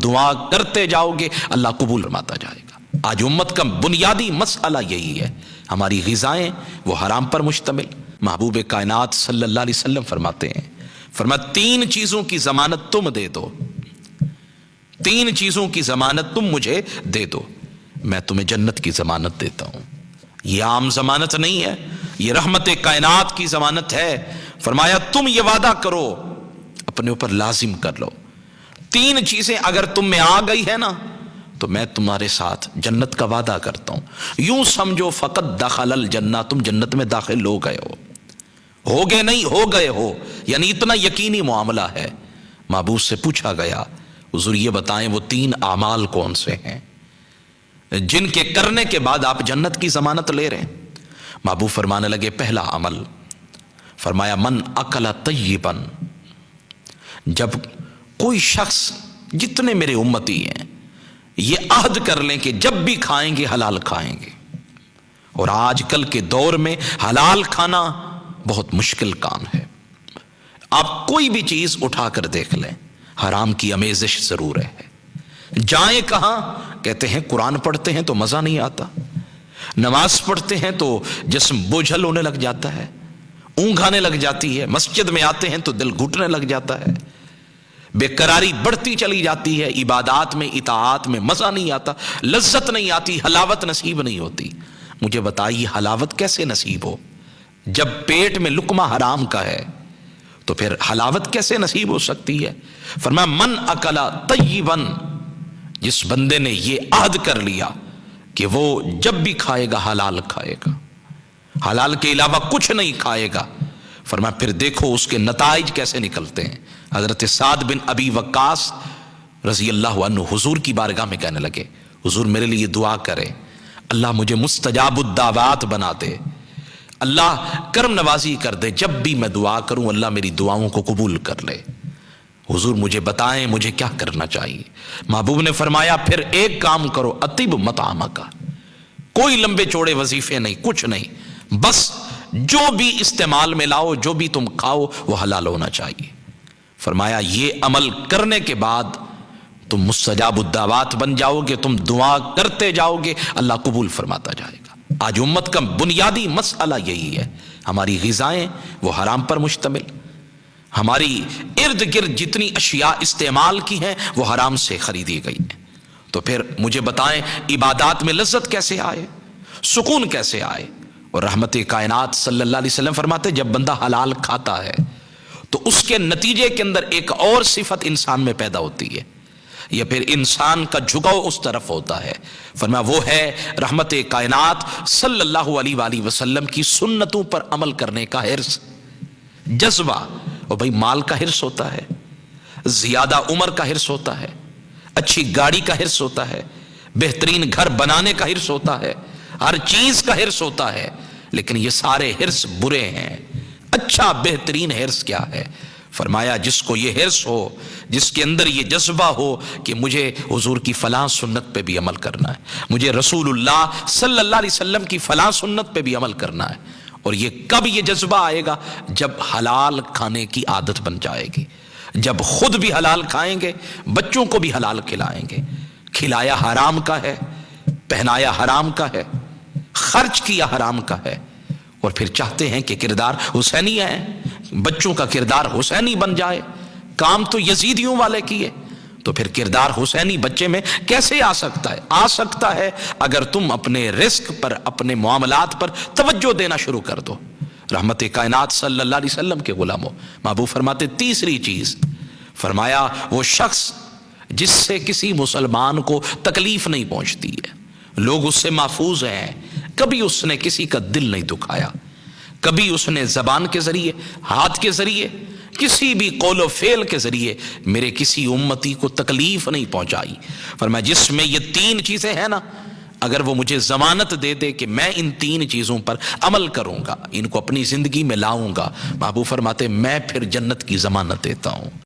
دعا کرتے جاؤ گے اللہ قبول فرماتا جائے گا۔ آج امت کا بنیادی مسئلہ یہی ہے، ہماری غذائیں وہ حرام پر مشتمل۔ محبوب کائنات صلی اللہ علیہ وسلم فرماتے ہیں، فرمایا 3 چیزوں کی ضمانت تم دے دو، 3 چیزوں کی ضمانت تم مجھے دے دو، میں تمہیں جنت کی ضمانت دیتا ہوں۔ یہ عام ضمانت نہیں ہے، یہ رحمت کائنات کی ضمانت ہے۔ فرمایا تم یہ وعدہ کرو، اپنے اوپر لازم کر لو، 3 چیزیں اگر تم میں آ گئی ہے نا تو میں تمہارے ساتھ جنت کا وعدہ کرتا ہوں۔ یوں سمجھو فقط دخل الجنہ، تم جنت میں داخل ہو گئے ہو گئے نہیں ہو گئے ہو، یعنی اتنا یقینی معاملہ ہے۔ محبوب سے پوچھا گیا حضور یہ بتائیں وہ 3 اعمال کون سے ہیں جن کے کرنے کے بعد آپ جنت کی ضمانت لے رہے ہیں؟ محبوب فرمانے لگے پہلا عمل، فرمایا من اکل طیبا، جب کوئی شخص، جتنے میرے امتی ہیں یہ عہد کر لیں کہ جب بھی کھائیں گے حلال کھائیں گے، اور آج کل کے دور میں حلال کھانا بہت مشکل کام ہے۔ آپ کوئی بھی چیز اٹھا کر دیکھ لیں حرام کی آمیزش ضرور ہے۔ جائیں کہاں؟ کہتے ہیں قرآن پڑھتے ہیں تو مزہ نہیں آتا، نماز پڑھتے ہیں تو جسم بوجھل ہونے لگ جاتا ہے، اونگھ آنے لگ جاتی ہے، مسجد میں آتے ہیں تو دل گھٹنے لگ جاتا ہے، بے قراری بڑھتی چلی جاتی ہے، عبادات میں اطاعات میں مزہ نہیں آتا، لذت نہیں آتی، حلاوت نصیب نہیں ہوتی۔ مجھے بتائیے حلاوت کیسے نصیب ہو؟ جب پیٹ میں لقمہ حرام کا ہے تو پھر حلاوت کیسے نصیب ہو سکتی ہے؟ فرمایا من اکلا طیبا، جس بندے نے یہ عہد کر لیا کہ وہ جب بھی کھائے گا حلال کھائے گا، حلال کے علاوہ کچھ نہیں کھائے گا، فرمایا پھر دیکھو اس کے نتائج کیسے نکلتے ہیں۔ حضرت سعد بن ابی وقاص رضی اللہ عنہ حضور کی بارگاہ میں کہنے لگے حضور میرے لیے دعا کرے، اللہ مجھے مستجاب الدعوات بنا دے، اللہ کرم نوازی کر دے، جب بھی میں دعا کروں اللہ میری دعاؤں کو قبول کر لے، حضور مجھے بتائیں مجھے کیا کرنا چاہیے؟ محبوب نے فرمایا پھر ایک کام کرو، اطیب مطعمک، کوئی لمبے چوڑے وظیفے نہیں، کچھ نہیں، بس جو بھی استعمال میں لاؤ، جو بھی تم کھاؤ وہ حلال ہونا چاہیے۔ فرمایا یہ عمل کرنے کے بعد تم مستجاب الدعوات بن جاؤ گے، تم دعا کرتے جاؤ گے اللہ قبول فرماتا جائے گا۔ آج امت کا بنیادی مسئلہ یہی ہے، ہماری غذائیں وہ حرام پر مشتمل، ہماری ارد گرد جتنی اشیاء استعمال کی ہیں وہ حرام سے خریدی گئی ہیں۔ تو پھر مجھے بتائیں عبادات میں لذت کیسے آئے، سکون کیسے آئے؟ اور رحمت کائنات صلی اللہ علیہ وسلم فرماتے جب بندہ حلال کھاتا ہے تو اس کے نتیجے کے اندر ایک اور صفت انسان میں پیدا ہوتی ہے، یا پھر انسان کا جھکاؤ اس طرف ہوتا ہے۔ فرمایا وہ ہے رحمت کائنات صلی اللہ علیہ وآلہ وسلم کی سنتوں پر عمل کرنے کا حرص، جذبہ۔ اور بھائی مال کا حرص ہوتا ہے، زیادہ عمر کا حرص ہوتا ہے، اچھی گاڑی کا حرص ہوتا ہے، بہترین گھر بنانے کا حرص ہوتا ہے، ہر چیز کا حرص ہوتا ہے، لیکن یہ سارے حرص برے ہیں۔ اچھا بہترین حرص کیا ہے؟ فرمایا جس کو یہ حرص ہو، جس کے اندر یہ جذبہ ہو کہ مجھے حضور کی فلاں سنت پہ بھی عمل کرنا ہے، مجھے رسول اللہ صلی اللہ علیہ وسلم کی فلاں سنت پہ بھی عمل کرنا ہے، اور یہ کب یہ جذبہ آئے گا؟ جب حلال کھانے کی عادت بن جائے گی، جب خود بھی حلال کھائیں گے، بچوں کو بھی حلال کھلائیں گے، کھلایا حرام کا ہے، پہنایا حرام کا ہے، خرچ کیا حرام کا ہے، اور پھر چاہتے ہیں کہ کردار حسینی ہے، بچوں کا کردار حسینی بن جائے، کام تو یزیدیوں والے کیے، تو پھر کردار حسینی بچے میں کیسے آ سکتا ہے؟ آ سکتا ہے اگر تم اپنے رزق پر، اپنے معاملات پر توجہ دینا شروع کر دو۔ رحمت کائنات صلی اللہ علیہ وسلم کے غلاموں، محبوب فرماتے تیسری چیز، فرمایا وہ شخص جس سے کسی مسلمان کو تکلیف نہیں پہنچتی ہے، لوگ اس سے محفوظ ہیں، کبھی اس نے کسی کا دل نہیں دکھایا، کبھی اس نے زبان کے ذریعے، ہاتھ کے ذریعے، کسی بھی قول و فعل کے ذریعے میرے کسی امتی کو تکلیف نہیں پہنچائی۔ فرمایا جس میں یہ 3 چیزیں ہیں نا، اگر وہ مجھے ضمانت دے دے کہ میں ان 3 چیزوں پر عمل کروں گا، ان کو اپنی زندگی میں لاؤں گا، محبوب فرماتے میں پھر جنت کی ضمانت دیتا ہوں۔